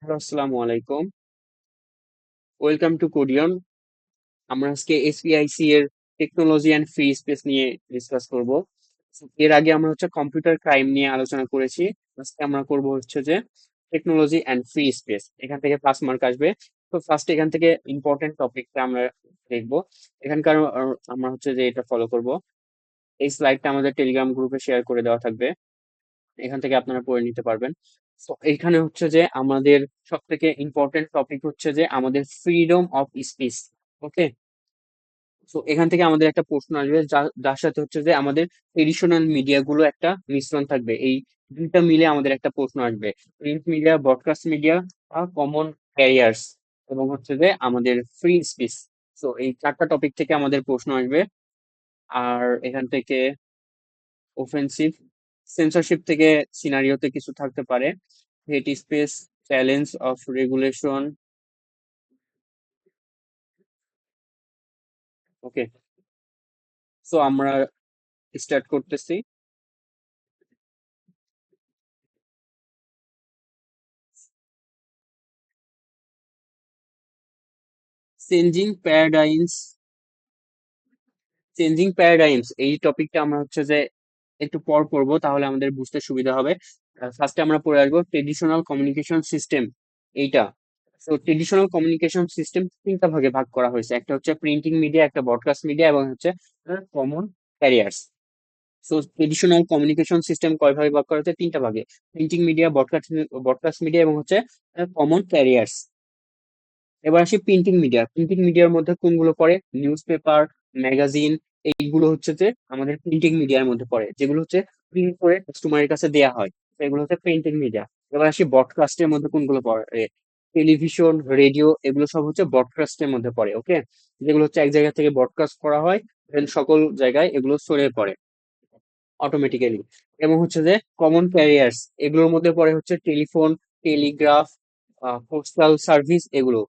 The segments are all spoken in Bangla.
হ্যালো, আসসালামু আলাইকুম। Welcome to Codeon. আমরা আজকে এসপিআইসি এর টেকনোলজি অ্যান্ড ফ্রি স্পেস নিয়ে ডিসকাস করব। এর আগে আমরা কম্পিউটার ক্রাইম নিয়ে আলোচনা করেছি। আজকে আমরা করব যে টেকনোলজি অ্যান্ড ফ্রি স্পেস। এখান থেকে পাস মার্ক আসবে। তো ফার্স্ট এখান থেকে ইম্পর্টেন্ট টপিকটা আমরা দেখব। এখানকার আমরা যে এটা ফলো করব। এই স্লাইডটা আমাদের টেলিগ্রাম গ্রুপে শেয়ার করে দেওয়া থাকবে। এখান থেকে আপনারা পড়ে নিতে পারবেন। তো এইখানে যে আমাদের সব থেকে ইম্পর্টেন্ট টপিক যে আমাদের ফ্রিডম অফ স্পিচ। ওকে, তো এখান থেকে আমাদের একটা প্রশ্ন আসবে যার সাথে যে আমাদের ট্রেডিশনাল মিডিয়া গুলো একটা মিশ্রণ থাকবে। এই দুইটা মিলে আমাদের একটা প্রশ্ন আসবে, print media, broadcast media, common carriers এবং যে আমাদের ফ্রি স্পিচ। তো এই চারটা টপিক থেকে আমাদের প্রশ্ন আসবে। আর এখান থেকে অফেন্সিভ সেন্সরশিপ থেকে সিনারিওতে কিছু থাকতে পারে, hate speech, challenge of regulation. Okay, so আমরা স্টার্ট করতেছি। Changing paradigms. চেঞ্জিং প্যারাডাইমস এই টপিকটা আমরা যে একটু পর পড়বো, তাহলে আমাদের বুঝতে সুবিধা হবে। ফার্স্টে আমরা পড়ে আসবো ট্রেডিশনাল কমিউনিকেশন সিস্টেম। এইটা, তো ট্রেডিশনাল কমিউনিকেশন সিস্টেম তিনটা ভাগে ভাগ করা হয়েছে। একটা প্রিন্টিং মিডিয়া, একটা ব্রডকাস্ট মিডিয়া এবং common carriers. So traditional communication system কয় ভাগে ভাগ করা হয়েছে? তিনটা ভাগে: প্রিন্টিং মিডিয়া, ব্রডকাস্ট মিডিয়া এবং কমন ক্যারিয়ার্স। এবার আসি প্রিন্টিং মিডিয়া। প্রিন্টিং মিডিয়ার মধ্যে কোনগুলো পড়ে? নিউজ পেপার, ম্যাগাজিন, এইগুলো যে আমাদের প্রিন্টিং মিডিয়ার মধ্যে পড়ে, যেগুলো প্রিন্ট করে কাস্টমারের কাছে দেয়া হয়। তো এগুলো প্রিন্টিং মিডিয়া। এবার আসি ব্রডকাস্টের মধ্যে কোনগুলো পড়ে। টেলিভিশন, রেডিও, এগুলো সব ব্রডকাস্টের মধ্যে পড়ে। ওকে, যেগুলো এক জায়গা থেকে ব্রডকাস্ট করা হয়, then সকল জায়গায় এগুলো ছড়িয়ে পড়ে অটোমেটিক্যালি। এবং যে কমন ক্যারিয়ার্স, এগুলোর মধ্যে পড়ে টেলিফোন, টেলিগ্রাফ, পোস্টাল সার্ভিস এগুলো।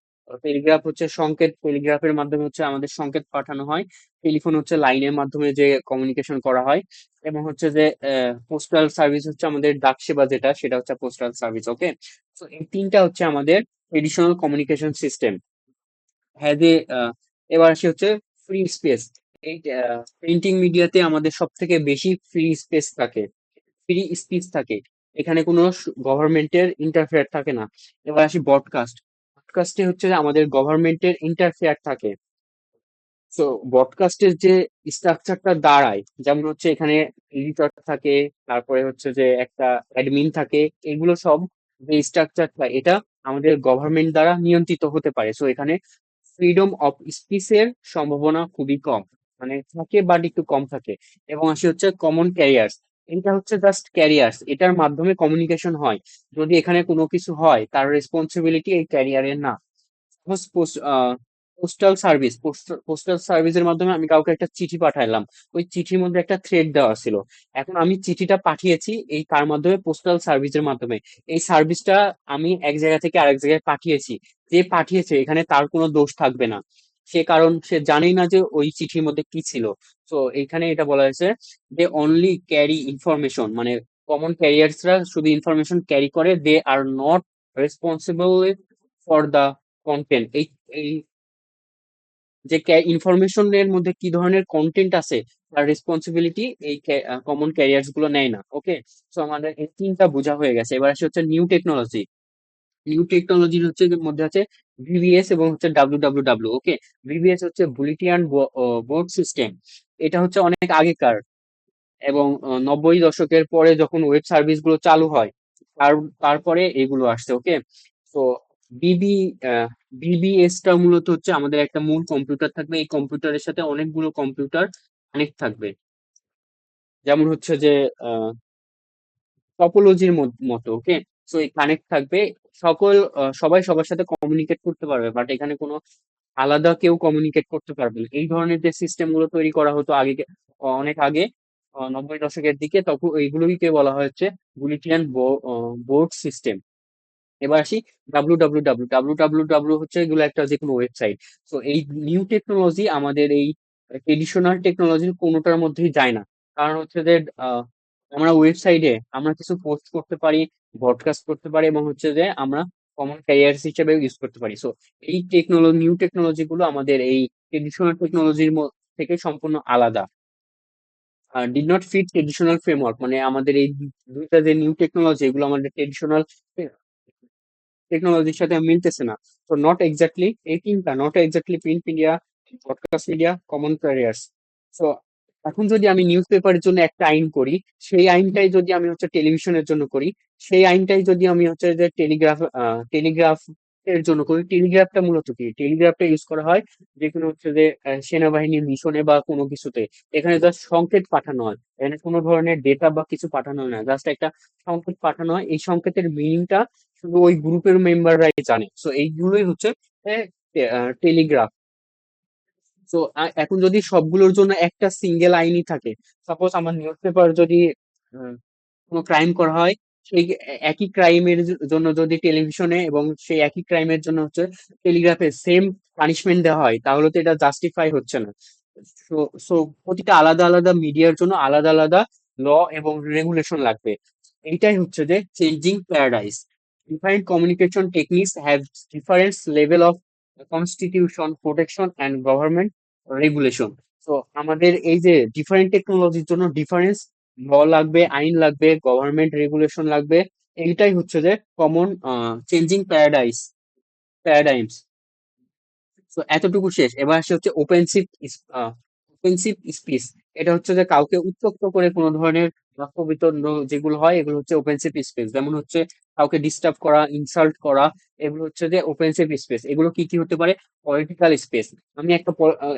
টেলিগ্রাফ সংকেত, টেলিগ্রাফের মাধ্যমে আমাদের সংকেত পাঠানো হয়। টেলিফোন লাইনের মাধ্যমে যে কমিউনিকেশন করা হয়। এবং যে পোস্টাল সার্ভিস আমাদের ডাক সেবা, যেটা সেটা পোস্টাল সার্ভিস। ওকে, তো এই তিনটা আমাদের ট্রেডিশনাল কমিউনিকেশন সিস্টেম। হ্যাঁ যে এবার আসি ফ্রি স্পেস। এই প্রিন্টিং মিডিয়াতে আমাদের সব থেকে বেশি ফ্রি স্পেস থাকে, ফ্রি স্পিচ থাকে। এখানে কোনো গভর্নমেন্টের ইন্টারফেয়ার থাকে না। এবার আসি ব্রডকাস্ট। ব্রডকাস্টে যে আমাদের গভর্নমেন্টের ইন্টারফেয়ার থাকে। তো ব্রডকাস্টের যে স্ট্রাকচারটা দাঁড়ায়, যেমন এখানে এডিটর থাকে, তারপরে যে একটা অ্যাডমিন থাকে, এগুলো সব যে স্ট্রাকচারটা, এটা আমাদের গভর্নমেন্ট দ্বারা নিয়ন্ত্রিত হতে পারে। সো এখানে ফ্রিডম অফ স্পিচের সম্ভাবনা খুবই কম, মানে থাকে বাট একটু কম থাকে। এবং আসি কমন ক্যারিয়ার্স। এটা জাস্ট ক্যারিয়ার্স, এটার মাধ্যমে কমিউনিকেশন হয়। যদি এখানে কোনো কিছু হয়, তার রেসপন্সিবিলিটি এই ক্যারিয়ারের না। পোস্টাল সার্ভিস, পোস্টাল সার্ভিসের মাধ্যমে আমি কাউকে একটা চিঠি পাঠাইলাম, ওই চিঠির মধ্যে একটা থ্রেড দেওয়া ছিল। এখন আমি চিঠিটা পাঠিয়েছি এই কার মাধ্যমে? পোস্টাল সার্ভিসের মাধ্যমে। এই সার্ভিসটা আমি এক জায়গা থেকে আরেক জায়গায় পাঠিয়েছি। যে পাঠিয়েছে এখানে তার কোনো দোষ থাকবে না, সে কারণ সে জানেই না যে ওই চিঠির মধ্যে কি ছিল। তো এখানে এটা বলা হয়েছে যে অনলি ক্যারি ইনফরমেশন, মানে কমন ক্যারিয়ার্সরা শুধু ইনফরমেশন ক্যারি করে, they are not responsible for the content. এই এই যে ইনফরমেশনের মধ্যে কি ধরনের কন্টেন্ট আছে, তার রেসপন্সিবিলিটি এই কমন ক্যারিয়ার্স গুলো নেয় না। ওকে, সো আমাদের এই তিনটা বোঝা হয়ে গেছে। এবার আসে নিউ টেকনোলজি। নিউ টেকনোলজির মধ্যে আছে ভিভিএস এবং ডাব্লিউ ডাব্লিউ ডাব্লিউ। ওকে, ভিভিএস বুলেটিয়ান বোর্ড সিস্টেম। এটা অনেক আগেকার, এবং 90 দশকের পরে যখন ওয়েব সার্ভিস গুলো চালু হয়, তার তারপরে এগুলো আসছে। ওকে, তো বিবি বিবিএস টা মূলত আমাদের একটা মূল কম্পিউটার থাকবে, এই কম্পিউটারের সাথে অনেকগুলো কম্পিউটার কানেক্ট থাকবে। যেমন যে টপোলজির মতো। ওকে, সো এই কানেক্ট থাকবে। সবাই সবার সাথে কমিউনিকেট করতে পারবে, বাট এখানে কোনো আলাদা কেউ কমিউনিকেট করতে পারবে না। এই ধরনের যে সিস্টেম গুলো তৈরি করা হতো আগে, অনেক আগে, 90 দশকের দিকে, তখন এইগুলোকে বলা হচ্ছে বুলেটিয়ান বোর্ড সিস্টেম। এবার আসি ডাব্লিউ ডাব্লিউ ডাব্লিউ। ডাব্লিউ এগুলো একটা যে কোনো ওয়েবসাইট। তো এই নিউ টেকনোলজি আমাদের এই ট্রেডিশনাল টেকনোলজির কোনোটার মধ্যেই যায় না। কারণ যে আমরা ওয়েবসাইটে আমরা কিছু পোস্ট করতে পারি, ব্রডকাস্ট করতে পারি, এবং যে আমরা কমন ক্যারিয়ার্স হিসেবে ইউজ করতে পারি। সো এই নিউ টেকনোলজি গুলো আমাদের এই ট্রেডিশনাল টেকনোলজির থেকে সম্পূর্ণ আলাদা। Did not fit traditional framework, মানে আমাদের এই দুইটা যে নিউ টেকনোলজি, এগুলো আমাদের ট্রেডিশনাল টেকনোলজির সাথে মিলতেছে না। তো নট এক্স্যাক্টলি এই তিনটা, not exactly print media, broadcast media, common carriers. So এখন যদি আমি নিউজ পেপারের জন্য একটা আইন করি, সেই আইনটাই যদি আমি হচ্ছে টেলিভিশনের জন্য করি, সেই আইনটাই যদি আমি হচ্ছে যে টেলিগ্রাফ এর জন্য করি। টেলিগ্রাফটা মূলত কি, টেলিগ্রাফটা ইউজ করা হয় যে কোনো হচ্ছে যে সেনাবাহিনীর মিশনে বা কোনো কিছুতে। এখানে জাস্ট সংকেত পাঠানো হয়, এখানে কোনো ধরনের ডেটা বা কিছু পাঠানো হয় না, জাস্ট একটা সংকেত পাঠানো হয়। এই সংকেতের মিনিংটা শুধু ওই গ্রুপের মেম্বাররাই জানে। সো এইগুলোই হচ্ছে টেলিগ্রাফ। তো এখন যদি সবগুলোর জন্য একটা সিঙ্গেল আইনই থাকে, সাপোজ আমার নিউজ পেপার যদি আহ, কোনো ক্রাইম করা হয়, সেই একই ক্রাইমের জন্য যদি টেলিভিশনে এবং সেই একই ক্রাইমের জন্য হচ্ছে টেলিগ্রাফে সেম পানিশমেন্ট দেওয়া হয়, তাহলে তো এটা জাস্টিফাই হচ্ছে না। সো সো প্রতিটা আলাদা আলাদা মিডিয়ার জন্য আলাদা আলাদা ল এবং রেগুলেশন লাগবে। এইটাই হচ্ছে যে changing paradise. Different communication techniques have different level of constitution protection and government regulation. তো আমাদের এই যে ডিফারেন্ট টেকনোলজির জন্য ডিফারেন্স ল লাগবে, আইন লাগবে, গভর্নমেন্ট রেগুলেশন লাগবে। এইটাই হচ্ছে যে কমন চেঞ্জিং প্যারাডাইমস। তো এতটুকু শেষ। এবার আসে হচ্ছে ওপেনসিভ স্পিচ। এটা হচ্ছে যে কাউকে উত্ত্যক্ত করে কোনো ধরনের বাক্যবিতণ্ড যেগুলো হয়, এগুলো হচ্ছে ওপেনসিভ স্পেস। যেমন হচ্ছে কাউকে ডিস্টার্ব করা, ইনসাল্ট করা, এগুলো হচ্ছে যে ওপেনসিভ স্পেস। এগুলো কি কি হতে পারে? Political space. আমি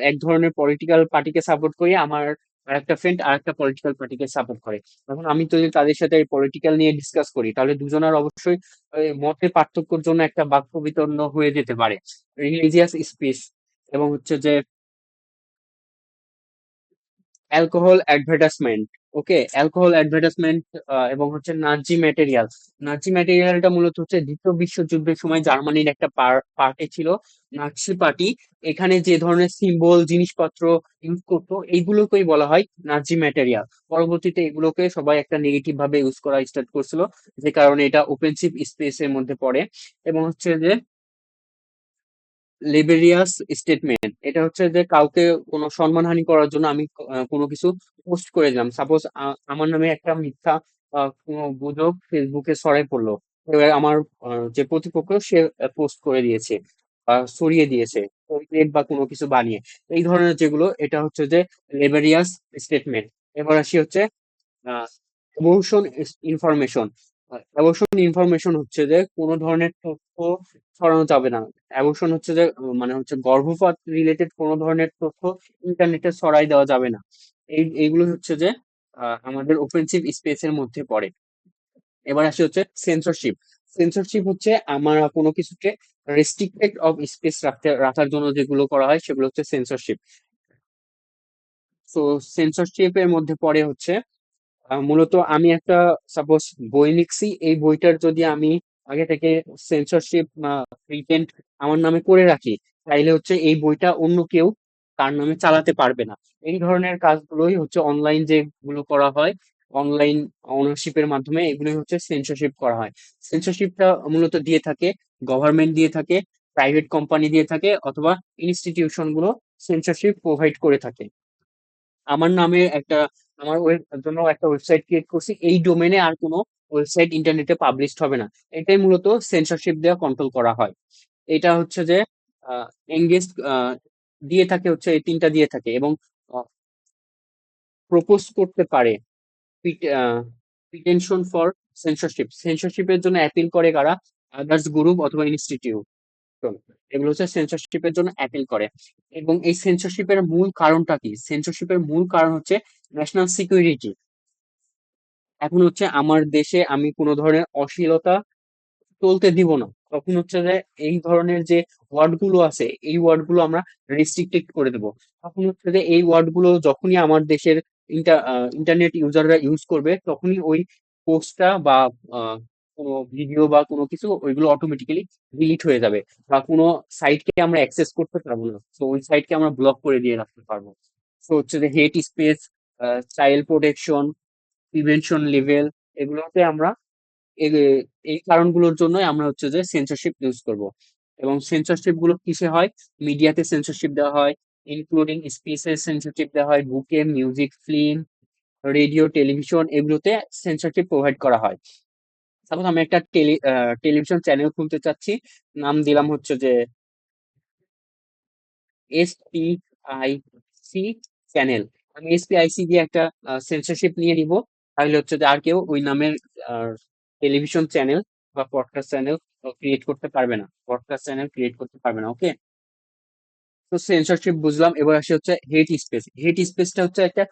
এক ধরনের পলিটিক্যাল পার্টিকে সাপোর্ট করি, আমার আরেকটা ফ্রেন্ড আরেকটা পলিটিক্যাল পার্টিকে সাপোর্ট করে। এখন আমি যদি তাদের সাথে পলিটিক্যাল নিয়ে ডিসকাস করি, তাহলে দুজনের অবশ্যই মতের পার্থক্যের জন্য একটা বাক্য বিতর্ণ হয়ে যেতে পারে। রিলিজিয়াস স্পিচ এবং হচ্ছে যে অ্যালকোহল অ্যাডভার্টাইজমেন্ট। ওকে, অ্যালকোহল অ্যাডভার্টাইজমেন্ট এবং হচ্ছে নাজি ম্যাটেরিয়াল। নাজি ম্যাটেরিয়ালটা মূলত হচ্ছে দ্বিতীয় বিশ্বযুদ্ধের সময় জার্মানির একটা পার্টি ছিল, নাৎসি পার্টি। এখানে যে ধরনের সিম্বল জিনিসপত্র ইউজ করতো, এইগুলোকেই বলা হয় নাজি ম্যাটেরিয়াল। পরবর্তীতে এগুলোকে সবাই একটা নেগেটিভ ভাবে ইউজ করা স্টার্ট করছিল, যে কারণে এটা ওপেনসিভ স্পেস এর মধ্যে পড়ে। এবং হচ্ছে যে লেবেরিয়াস স্টেটমেন্ট, এটা হচ্ছে যে কাউকে কোনো সম্মানহানি করার জন্য আমি কোনো কিছু পোস্ট করে দিলাম। সাপোজ আমার নামে একটা মিথ্যা কোনো গুজব ফেসবুকে ছড়াই পড়লো, এবার আমার যে প্রতিপক্ষ সে পোস্ট করে দিয়েছে বা ছড়িয়ে দিয়েছে টেমপ্লেট বা কোনো কিছু বানিয়ে। এই ধরনের যেগুলো, এটা হচ্ছে যে লেবেরিয়াস স্টেটমেন্ট। এবার আসি হচ্ছে অ্যাবর্শন ইনফরমেশন। অ্যাবর্শন ইনফরমেশন হচ্ছে যে কোনো ধরনের তথ্য ছড়ানো যাবে না। অ্যাবর্শন হচ্ছে যে মানে হচ্ছে গর্ভপাত রিলেটেড কোনো ধরনের তথ্য ইন্টারনেটে ছড়াই দেওয়া যাবে না। এইগুলো হচ্ছে যে আমাদের ওফেন্সিভ স্পেসের মধ্যে পড়ে। এবার আসি হচ্ছে সেন্সরশিপ। সেন্সরশিপ হচ্ছে আমরা কোনো কিছুকে রেস্ট্রিক্টেড অফ স্পেস রাখার জন্য যেগুলো করা হয়, সেগুলো হচ্ছে সেন্সরশিপ। তো সেন্সরশিপ এর মধ্যে পড়ে হচ্ছে মূলত আমি একটা সাপোজ বই লিখছি, এই বইটার যদি আমি আগে থেকে সেন্সরশিপ পেটেন্ট আমার নামে করে রাখি, তাইলে হচ্ছে এই বইটা অন্য কেউ তার নামে চালাতে পারবে না। এই ধরনের কাজগুলোই হচ্ছে অনলাইন যেগুলো করা হয়, অনলাইন ওনারশিপের মাধ্যমে, এগুলোই হচ্ছে সেন্সরশিপ করা হয়। সেন্সরশিপটা মূলত দিয়ে থাকে গভর্নমেন্ট, দিয়ে থাকে প্রাইভেট কোম্পানি, দিয়ে থাকে অথবা ইনস্টিটিউশন গুলো সেন্সরশিপ প্রোভাইড করে থাকে। আমার নামে একটা, আমার জন্য একটা ওয়েবসাইট ক্রিয়েট করছি, এই ডোমেনে আর কোনো ওয়েবসাইট ইন্টারনেটে পাবলিশড হবে না। এটাই মূলত সেন্সরশিপ দেওয়া কন্ট্রোল করা হয়। এটা হচ্ছে যে এঙ্গেজ দিয়ে থাকে, হচ্ছে এই তিনটা দিয়ে থাকে। এবং প্রপোজ করতে পারে পিটিশন ফর সেন্সরশিপ। সেন্সরশিপের জন্য অ্যাপিল করে কারা? আদার্স গ্রুপ অথবা ইনস্টিটিউট। এগুলো হচ্ছে সেন্সরশিপের জন্য অ্যাপিল করে। এবং এই সেন্সরশিপের মূল কারণটা কি? সেন্সরশিপের মূল কারণ হচ্ছে ন্যাশনাল সিকিউরিটি। এখন হচ্ছে আমার দেশে আমি কোনো ধরনের অশ্লীলতা চলতে দিব না, তখন হচ্ছে যে এই ধরনের যে ওয়ার্ড গুলো আছে, এই ওয়ার্ড গুলো আমরা রেস্ট্রিক্টেড করে দেবো। তখন হচ্ছে যে এই ওয়ার্ড গুলো যখনই আমার দেশের ইন্টারনেট ইউজাররা ইউজ করবে, তখনই ওই পোস্টটা বা কোনো ভিডিও বা কোনো কিছু ওইগুলো অটোমেটিক্যালি ডিলিট হয়ে যাবে, বা কোনো সাইটকে আমরা অ্যাক্সেস করতে পারবো না। তো ওই সাইটকে আমরা ব্লক করে দিয়ে রাখতে পারবো। তো হচ্ছে যে hate speech, child protection, prevention level, এগুলোতে আমরা এই কারণগুলোর জন্যই আমরা হচ্ছে যে সেন্সরশিপ ইউজ করব। এবং সেন্সরশিপ গুলো কিসে হয়? মিডিয়াতে সেন্সরশিপ দেওয়া হয়, ইনক্লুডিং স্পিচে সেন্সরশিপ দেওয়া হয়, বুকে, মিউজিক, ফিল্ম, রেডিও, টেলিভিশন এগুলোতে সেন্সরশিপ প্রোভাইড করা হয়। সাপোজ আমি একটা টেলিভিশন চ্যানেল খুলতে চাচ্ছি, নাম দিলাম হচ্ছে যে SPIC চ্যানেল। আমি SPIC দিয়ে একটা সেন্সরশিপ নিয়ে নিব, তাহলে হচ্ছে যে আর কেউ ওই নামের টেলিভিশন চ্যানেল বা পডকাস্ট চ্যানেল ক্রিয়েট করতে পারবে না, পডকাস্ট চ্যানেল ক্রিয়েট করতে পারবে না। ওকে, তো সেন্সরশিপ বুঝলাম। এবার আসি হচ্ছে হেট স্পেস। হেট স্পেসটা হচ্ছে একটা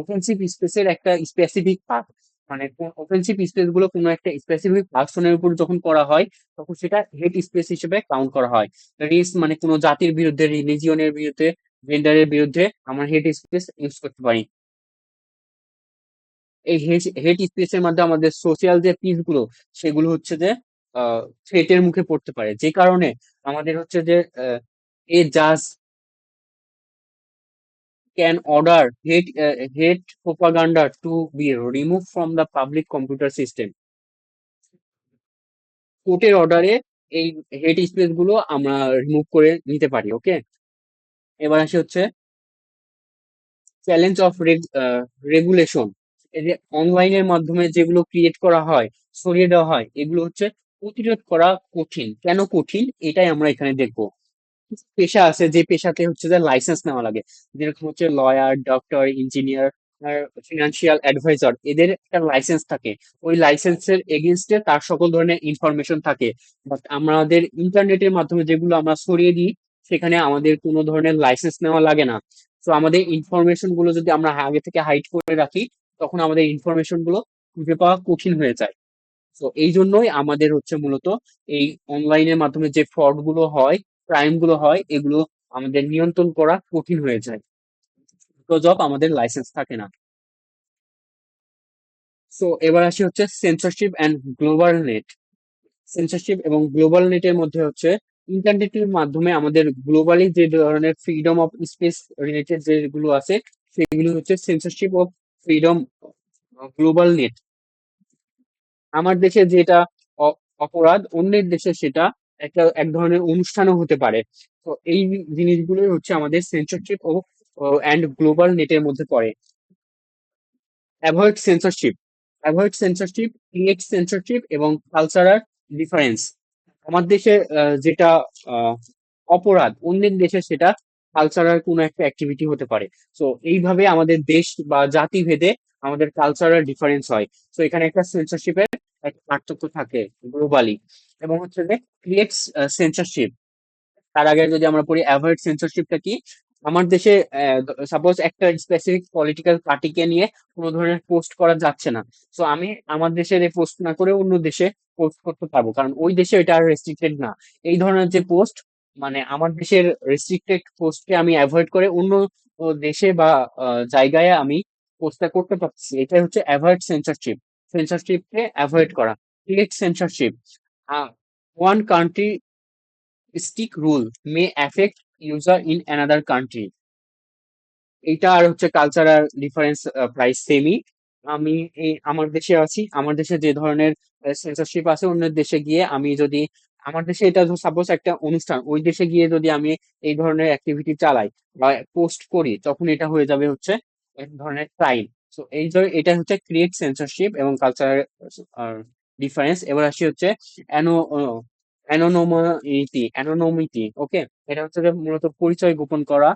অফেন্সিভ স্পেসের একটা স্পেসিফিক পার্ট। মানে অফেন্সিভ স্পেস গুলো কোনো একটা স্পেসিফিক পার্সনের উপর যখন করা হয়, তখন সেটা হেট স্পেস হিসেবে কাউন্ট করা হয়। রেস মানে কোনো জাতির বিরুদ্ধে, রিলিজিয়নের বিরুদ্ধে, জেন্ডারের বিরুদ্ধে আমরা হেট স্পেস ইউজ করতে পারি। এই হেট স্পেসের মধ্যে আমাদের সোশিয়াল যে পিস গুলো, সেগুলো হচ্ছে যে থ্রেটের মুখে পড়তে পারে, যে কারণে আমাদের হচ্ছে যে এ জাজ can order hate propaganda to be removed from the public computer system. কোর্টের অর্ডারে এই হেট স্পেস গুলো আমরা রিমুভ করে নিতে পারি। ওকে, এবার আসি হচ্ছে চ্যালেঞ্জ অফ রেগুলেশন। এই যে অনলাইনের মাধ্যমে যেগুলো ক্রিয়েট করা হয়, ছড়িয়ে দেওয়া হয়, এগুলো হচ্ছে প্রতিরোধ করা কঠিন। কেন কঠিন, এটাই আমরা এখানে দেখবো। পেশা আছে যে পেশাতে হচ্ছে যে লাইসেন্স নেওয়া লাগে, যেরকম হচ্ছে লয়ার, ডক্টর, ইঞ্জিনিয়ার আর ফিনান্সিয়াল অ্যাডভাইজার, এদের একটা লাইসেন্স থাকে। ওই লাইসেন্সের এগেনস্টে তার সকল ধরনের ইনফরমেশন থাকে। বাট আমাদের ইন্টারনেটের মাধ্যমে যেগুলো আমরা ছড়িয়ে দিই, সেখানে আমাদের কোনো ধরনের লাইসেন্স নেওয়া লাগে না। তো আমাদের ইনফরমেশন গুলো যদি আমরা আগে থেকে হাইড করে রাখি, তখন আমাদের ইনফরমেশন গুলো খুঁজে পাওয়া কঠিন হয়ে যায়। তো এই জন্যই আমাদের হচ্ছে মূলত এই অনলাইনের মাধ্যমে যে ফ্রড গুলো হয়, ক্রাইম গুলো হয়, এগুলো আমাদের নিয়ন্ত্রণ করা কঠিন হয়ে যায়, বিকজ অফ আমাদের লাইসেন্স থাকে না। সো এবার আসি হচ্ছে censorship and global net. Censorship এবং গ্লোবাল নেটের মধ্যে হচ্ছে ইন্টারনেটের মাধ্যমে আমাদের গ্লোবালি যে ধরনের ফ্রিডম অফ স্পেস রিলেটেড যেগুলো আছে, সেগুলো হচ্ছে censorship of freedom global net. আমার দেশে যেটা অপরাধ, অন্যের দেশে সেটা একটা এক ধরনের অনুষ্ঠানও হতে পারে। তো এই জিনিসগুলোই হচ্ছে আমাদের সেন্সরশিপ ও অ্যান্ড গ্লোবাল নেটের মধ্যে পড়ে। Avoid censorship. Avoid censorship, create censorship এবং কালচারাল ডিফারেন্স। আমার দেশে যেটা আহ, অপরাধ, অন্যের দেশে সেটা কালচারাল কোনো একটা অ্যাক্টিভিটি হতে পারে। তো এইভাবে আমাদের দেশ বা জাতি ভেদে আমাদের কালচারাল ডিফারেন্স হয়। তো এখানে একটা সেন্সরশিপের একটা পার্থক্য থাকে গ্লোবালি। এবং হচ্ছে যে ক্রিয়েট সেন্সরশিপ, তার আগে যদি আমরা পড়ি অ্যাভয়েড সেন্সরশিপটা কি। আমার দেশে সাপোজ একটা স্পেসিফিক পলিটিক্যাল পার্টিকে নিয়ে কোনো ধরনের পোস্ট করা যাচ্ছে না। তো আমি আমার দেশের পোস্ট না করে অন্য দেশে পোস্ট করতে পারবো, কারণ ওই দেশে এটা আর রেস্ট্রিক্টেড না। এই ধরনের যে পোস্ট, মানে আমার দেশের রেস্ট্রিক্টেড পোস্টকে আমি অ্যাভয়েড করে অন্য দেশে বা জায়গায় আমি পোস্টটা করতে পারছি। এটাই হচ্ছে অ্যাভয়েড সেন্সরশিপ। সেন্সরশিপকে অ্যাভয়েড করা। Create censorship, one country stick rule may affect user in another country. এইটা আর হচ্ছে কালচারাল ডিফারেন্স প্রায় সেমই। আমি আমার দেশে আছি, আমার দেশে যে ধরনের সেন্সরশিপ আছে, অন্য দেশে গিয়ে আমি যদি, আমার দেশে এটা সাপোজ একটা অনুষ্ঠান, ওই দেশে গিয়ে যদি আমি এই ধরনের অ্যাক্টিভিটি চালাই বা পোস্ট করি, তখন এটা হয়ে যাবে হচ্ছে এক ধরনের ক্রাইম। তো এই যে এটা হচ্ছে ক্রিয়েট সেন্সরশিপ এবং কালচারাল ডিফারেন্স। এবার আসি হচ্ছে অ্যানোনমিটি। ওকে, এটা হচ্ছে যে মূলত পরিচয় গোপন করা।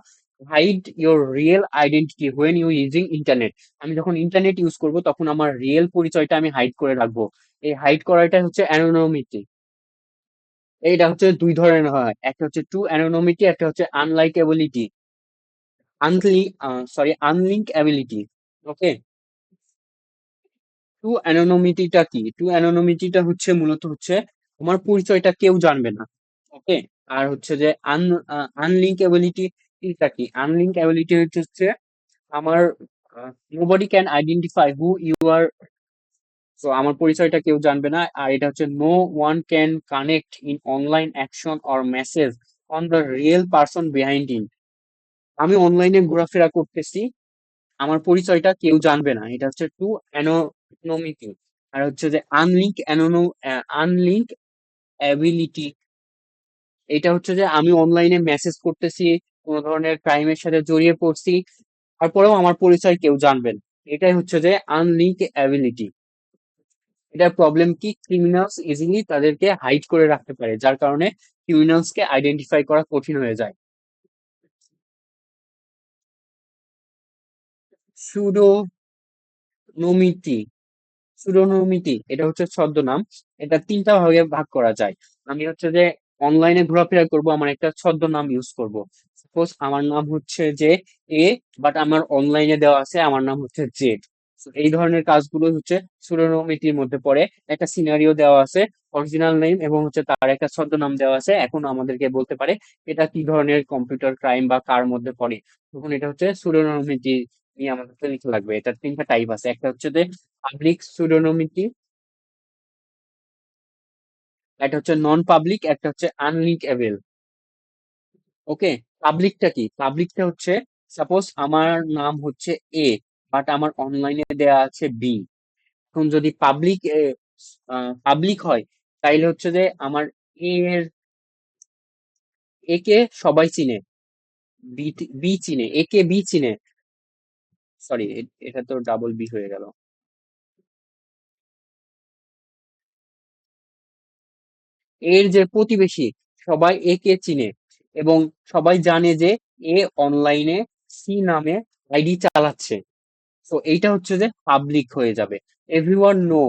Hide your real identity when you using internet. আমি যখন ইন্টারনেট ইউজ করব, তখন আমার রিয়েল পরিচয়টা আমি হাইড করে রাখবো। এই হাইড করাটা হচ্ছে অ্যানোনমিটি। এইটা হচ্ছে দুই ধরনের হয়, একটা হচ্ছে টু অ্যানোনমিটি, একটা হচ্ছে আনলাইকেবিলিটি, আনলিঙ্কএবিলিটি। ওকে, টু অ্যানোনমিটিটা কি? টু অ্যানোনমিটিটা হচ্ছে মূলত হচ্ছে আমার পরিচয়টা কেউ জানবে না। ওকে, আর হচ্ছে যে আনলিঙ্কএবিলিটি টা কি? আনলিঙ্কএবিলিটি হচ্ছে আমার nobody can identify who you are. তো আমার পরিচয়টা কেউ জানবে না। আর এটা হচ্ছে no one can connect in online action or message on the real person behind in. আমি অনলাইনে ঘোরাফেরা করতেছি, আমার পরিচয়টা কেউ জানবে না, এটা হচ্ছে টু অ্যানোনমিটি। আর হচ্ছে যে আনলিঙ্ক অ্যাবিলিটি, এটা হচ্ছে যে আমি অনলাইনে মেসেজ করতেছি, কোনো ধরনের ক্রাইমের সাথে জড়িয়ে পড়ছি, তারপরেও আমার পরিচয় কেউ জানবে না। এটাই হচ্ছে যে আনলিঙ্ক অ্যাবিলিটি। এটার প্রবলেম কি, ক্রিমিনালস ইজিলি তাদেরকে হাইড করে রাখতে পারে, যার কারণে ক্রিমিনালসকে আইডেন্টিফাই করা কঠিন হয়ে যায়। সুডোনোমিটি, এটা হচ্ছে ছদ্মনাম। এটা তিনটা ভাগে ভাগ করা যায়। আমি হচ্ছে যে অনলাইনে ঘোরাফেরা করব, আমার একটা ছদ্মনাম ইউজ করব। সাপোজ আমার নাম হচ্ছে যে এ, বাট আমার অনলাইনে দেওয়া আছে আমার নাম হচ্ছে জেড। এই ধরনের কাজগুলো হচ্ছে সুডোনোমিটির মধ্যে পড়ে। একটা সিনারিও দেওয়া আছে, অরিজিনাল নেম এবং হচ্ছে তার একটা ছদ্মনাম দেওয়া আছে, এখন আমাদেরকে বলতে পারে এটা কি ধরনের কম্পিউটার ক্রাইম বা কার মধ্যে পড়ে। তখন এটা হচ্ছে সুডোনোমিটি নিয়ে আমাদের লিখা লাগবে। এটা তিনটা টাইপ আছে, একটা হচ্ছে যে পাবলিক সুডোনোমিটি, একটা হচ্ছে নন পাবলিক, একটা হচ্ছে আনলিঙ্কেবল। ওকে, পাবলিকটা কি, পাবলিকটা হচ্ছে সাপোজ আমার নাম হচ্ছে এ, বাট আমার অনলাইনে দেয়া আছে বি। এখন যদি পাবলিক হয়, তাইলে হচ্ছে যে আমার এর এ কে সবাই চিনে, বি বি চিনে, এ কে বি চিনে। সরি, এটা তো ডাবল বি হয়ে গেল। এর যে প্রতিবেশী, সবাই এ কে চিনে এবং সবাই জানে যে এ অনলাইনে সি নামে আইডি চালাচ্ছে। তো এইটা হচ্ছে যে পাবলিক হয়ে যাবে। Everyone know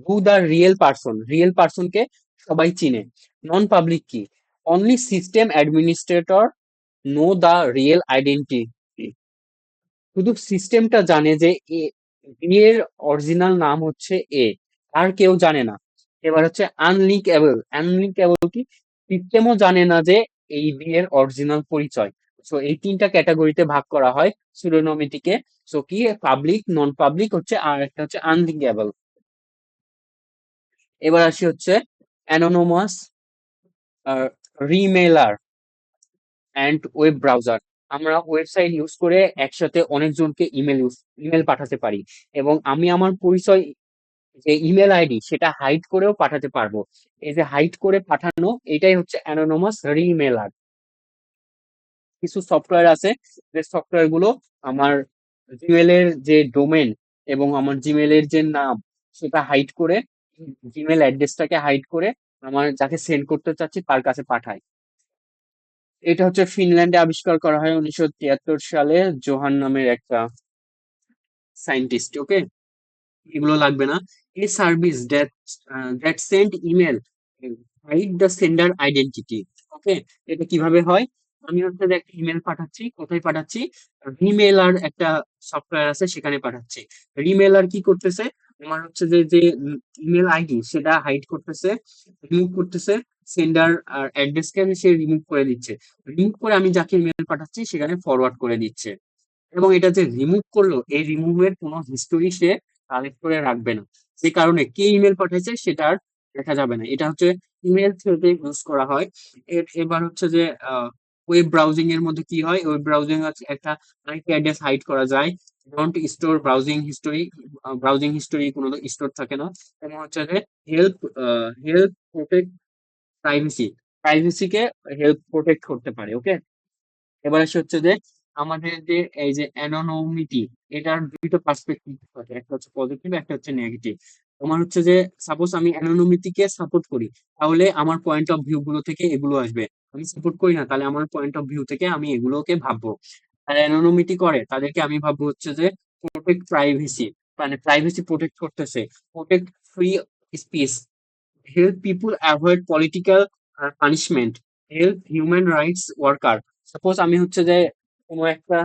who the real পার্সনকে সবাই চিনে। নন পাবলিক কি, only system administrator know the real identity, শুধু সিস্টেমটা জানে যে এ, এর অরিজিনাল নাম হচ্ছে এ, আর কেউ জানে না। এবার হচ্ছে আনলিঙ্কেবল কি, সিস্টেমও জানে না যে এই বি এর অরিজিনাল পরিচয়। সো এই তিনটা ক্যাটাগরিতে ভাগ করা হয় সুডোনোমিটিকে। সো কি, পাবলিক, নন পাবলিক হচ্ছে, আর একটা হচ্ছে আনলিঙ্কেবল। এবার আসি হচ্ছে অ্যানোনোমাস রিমেলার অ্যান্ড ওয়েব ব্রাউজার। আমরা ওয়েবসাইট ইউজ করে একসাথে অনেকজনকে ইমেল পাঠাতে পারি, এবং আমি আমার পরিচয়, যে ইমেল আইডি, সেটা হাইড করেও পাঠাতে পারবো। এই যে হাইড করে পাঠানো, এটাই হচ্ছে অ্যানোনোমাস রিমেলার। কিছু সফটওয়্যার আছে, যে সফটওয়্যার গুলো আমার জিমেল এর যে ডোমেন এবং আমার জিমেল এর যে নাম, সেটা হাইড করে, জিমেল অ্যাড্রেসটাকে হাইড করে আমার যাকে সেন্ড করতে চাচ্ছি তার কাছে পাঠায়। এটা হচ্ছে ফিনল্যান্ডে আবিষ্কার করা হয় 1973 সালে, জোহান নামের একটা সায়েন্টিস্ট। ওকে, এগুলো লাগবে না। A service that send email hide the sender identity. Okay, এটা কিভাবে হয়, আমি হচ্ছে যে একটা ইমেল পাঠাচ্ছি, কোথায় পাঠাচ্ছি, রিমেলার একটা সফটওয়্যার আছে সেখানে পাঠাচ্ছি। রিমেলার কি করতেছে, আমার হচ্ছে যে যে ইমেল আইডি সেটা হাইড করতেছে, রিমুভ করতেছে, সেন্ডার আর অ্যাড্রেসকে আমি সে রিমুভ করে দিচ্ছে। রিমুভ করে আমি যাকে ইমেল পাঠাচ্ছি সেখানে ফরওয়ার্ড করে দিচ্ছে। এবং এটা যে রিমুভ করলো, এই রিমুভের কোনো হিস্টোরি সে কালেক্ট করে রাখবে না, যে কারণে কে ইমেল পাঠাইছে সেটা আর দেখা যাবে না। এটা হচ্ছে ইমেল থ্রেডে ইউজ করা হয়। এবার হচ্ছে যে ওয়েব ব্রাউজিং এর মধ্যে কি হয়, ওয়েব ব্রাউজিং হচ্ছে একটা আইপি অ্যাড্রেস হাইড করা যায়। ডোন্ট স্টোর ব্রাউজিং হিস্টোরি কোনো স্টোর থাকে না। এবং হচ্ছে যে হেল্প হেল্প প্রোটেক্ট প্রাইভেসি, প্রাইভেসিকে হেল্প প্রোটেক্ট করতে পারে। ওকে, এবার আসে হচ্ছে যে আমাদের যে এই যে অ্যানোনিমিটি, এটার দুইটা পার্সপেক্টিভ থাকে, একটা হচ্ছে পজিটিভ, একটা হচ্ছে নেগেটিভ। তোমার হচ্ছে যে সাপোজ আমি অ্যানোনিমিটিকে সাপোর্ট করি, তাহলে আমার পয়েন্ট অফ ভিউ গুলো থেকে এগুলো আসবে। আমি সাপোর্ট করি না, তাহলে আমার পয়েন্ট অফ ভিউ থেকে আমি এগুলোকে ভাববো। আর অ্যানোনিমিটি করে তাদেরকে আমি ভাববো হচ্ছে যে প্রোটেক্ট প্রাইভেসি, মানে প্রাইভেসি প্রোটেক্ট করতেছে, protect free speech, help people avoid political punishment, help human rights worker. Suppose আমি হচ্ছে যে কোনো একটা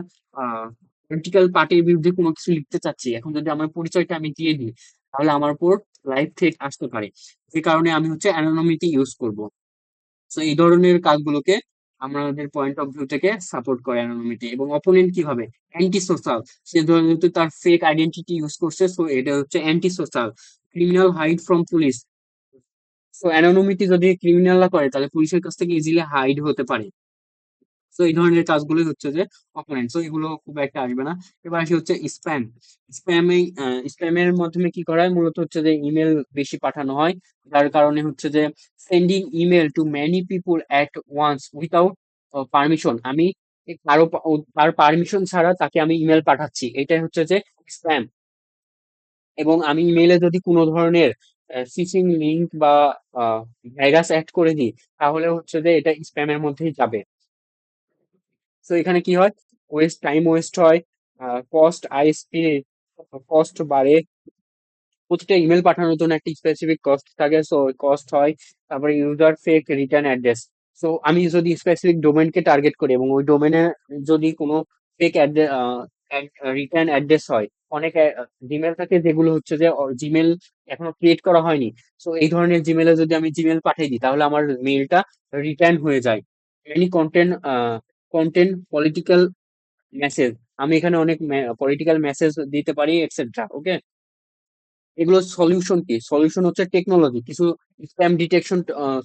পলিটিক্যাল পার্টির বিরুদ্ধে কোনো কিছু লিখতে চাচ্ছি, এখন যদি আমার পরিচয়টা আমি দিয়ে দিই, তাহলে আমার উপর লাইফ থ্রেট আসতে পারে। যে কারণে আমি হচ্ছে অ্যানোনিমিটি ইউজ করব। তো এই ধরনের কাজগুলোকে আমাদের পয়েন্ট অফ ভিউ থেকে সাপোর্ট করে অ্যানোনিমিটি। এবং অপোনেন্ট কিভাবে, অ্যান্টি সোশ্যাল, সে ধরনের তার ফেক আইডেন্টিটি ইউজ করছে, সো এটা হচ্ছে anti social. Criminal hide from police, so anonymity যদি ক্রিমিনালরা করে তাহলে পুলিশের কাছ থেকে ইজিলি হাইড হতে পারে। তো এই ধরনের কাজগুলোই হচ্ছে যে অপোনেন্ট, তো এগুলো খুব একটা আসবে না। এবার আসি হচ্ছে স্প্যাম। স্প্যামের মাধ্যমে কি করা হয়, মূলত হচ্ছে যে ইমেল বেশি পাঠানো হয়, যার কারণে হচ্ছে যে sending email to many people at once without permission. আমি তার পারমিশন ছাড়া তাকে আমি ইমেল পাঠাচ্ছি, এটাই হচ্ছে যে স্প্যাম। এবং আমি ইমেইলে যদি কোনো ধরনের ফিশিং লিংক বা ভাইরাস অ্যাড করে দিই, তাহলে হচ্ছে যে এটা স্প্যামের মধ্যেই যাবে। তো এখানে কি হয়, টাইম ওয়েস্ট হয়, আইএসপি কস্ট বাড়ে, প্রতিটা ইমেল পাঠানোর জন্য একটা স্পেসিফিক কস্ট থাকে, সো কস্ট হয়। তারপরে user fake return address. So আমি যদি স্পেসিফিক ডোমেনকে টার্গেট করি এবং ওই ডোমেনে যদি কোনো ফেক রিটার্ন অ্যাড্রেস হয়, অনেক জিমেল থাকে যেগুলো হচ্ছে যে জিমেল এখনো ক্রিয়েট করা হয়নি, সো এই ধরনের জিমেলে যদি আমি জিমেল পাঠিয়ে দিই তাহলে আমার মেইলটা রিটার্ন হয়ে যায়। এনি কন্টেন্ট পলিটিক্যাল মেসেজ, আমি এখানে অনেক পলিটিক্যাল মেসেজ দিতে পারি এটসেট্রা, ওকে। এগুলোর সলিউশন কি? সলিউশন হচ্ছে টেকনোলজি, কিছু স্প্যাম ডিটেকশন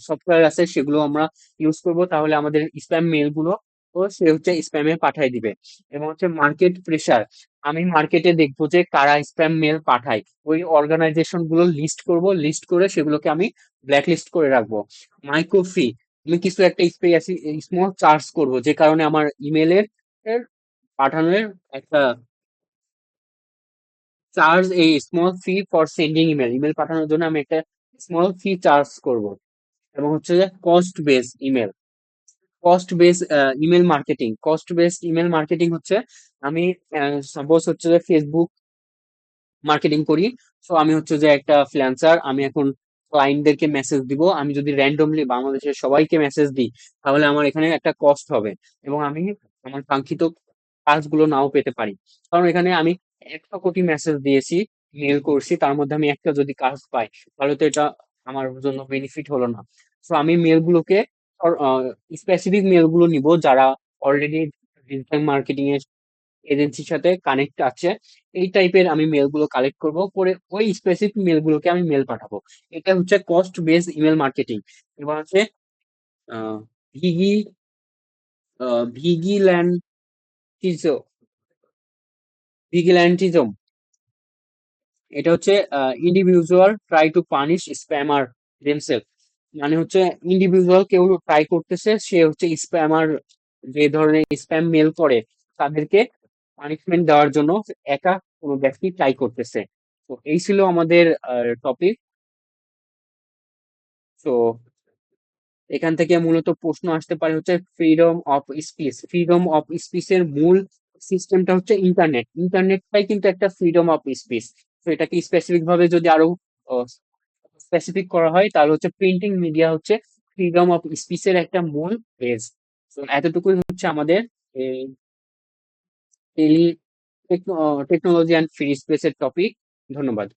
সফটওয়্যার আছে, সেগুলো আমরা ইউজ করব, তাহলে আমাদের স্প্যাম মেল গুলো ও সে হচ্ছে স্প্যামে পাঠাই দিবে। এবং হচ্ছে মার্কেট প্রেসার, আমি মার্কেটে দেখবো যে কারা স্প্যাম মেল পাঠায়, ওই অর্গানাইজেশন গুলো লিস্ট করব, লিস্ট করে সেগুলোকে আমি ব্ল্যাক লিস্ট করে রাখবো। মাইক্রো ফি, আমি কিছু একটা স্মল চার্জ করব, যে কারণে আমার ইমেলের পাঠানোর একটা চার্জ, এই small fee for sending email, email পাঠানোর জন্য আমি একটা স্মল ফি চার্জ করব। এবং হচ্ছে যে কস্ট বেস ইমেল মার্কেটিং হচ্ছে, আমি সাপোজ হচ্ছে যে ফেসবুক মার্কেটিং করি, সো আমি হচ্ছে যে একটা ফ্রিল্যান্সার, আমি এখন ক্লায়েন্টদেরকে মেসেজ দিব, আমি যদি র্যান্ডমলি বাংলাদেশের সবাইকে মেসেজ দিই, তাহলে আমার এখানে একটা কস্ট হবে, এবং আমি আমার কাঙ্ক্ষিত কাজগুলো নাও পেতে পারি। কারণ এখানে আমি 100 কোটি মেসেজ দিয়েছি, মেল করছি, তার মধ্যে আমি একটা যদি কাজ পাই, তাহলে তো এটা আমার জন্য বেনিফিট হলো না। তো আমি মেলগুলোকে স্পেসিফিক মেলগুলো নিব যারা অলরেডি ডিজিটাল মার্কেটিং এর এজেন্সির সাথে কানেক্ট আছে, এই টাইপের আমি মেলগুলো কালেক্ট করব, করে ওই স্পেসিফিক মেলগুলোকে আমি মেল পাঠাবো। এটা হচ্ছে কস্ট বেস ইমেল মার্কেটিং। এবার হচ্ছে আহ, ভিগি ভিগিল্যান্টিজম ভিগিল্যান্টিজম, এটা হচ্ছে individual try to punish spammer themselves. মানে হচ্ছে ইন্ডিভিজুয়াল কেউ ট্রাই করতেছে, সে হচ্ছে স্প্যামার, যে ধরনের স্প্যাম মেল করে তাদেরকে পানিশমেন্ট দেওয়ার জন্য একা কোনো ব্যক্তি ট্রাই করতেছে। তো এই ছিল আমাদের টপিক। তো এখান থেকে মূলত প্রশ্ন আসতে পারে হচ্ছে freedom of speech. Freedom of স্পিচের মূল সিস্টেমটা হচ্ছে ইন্টারনেটটাই কিন্তু একটা ফ্রিডম অফ স্পিচ। তো এটাকে স্পেসিফিক ভাবে যদি আরো স্পেসিফিক করা হয়, তাহলে হচ্ছে প্রিন্টিং মিডিয়া হচ্ছে ফ্রিডম অফ স্পিচের একটা মূল বেস। তো এতটুকুই হচ্ছে আমাদের টেলি টেকনোলজি অ্যান্ড ফ্রি স্পেসের টপিক। ধন্যবাদ।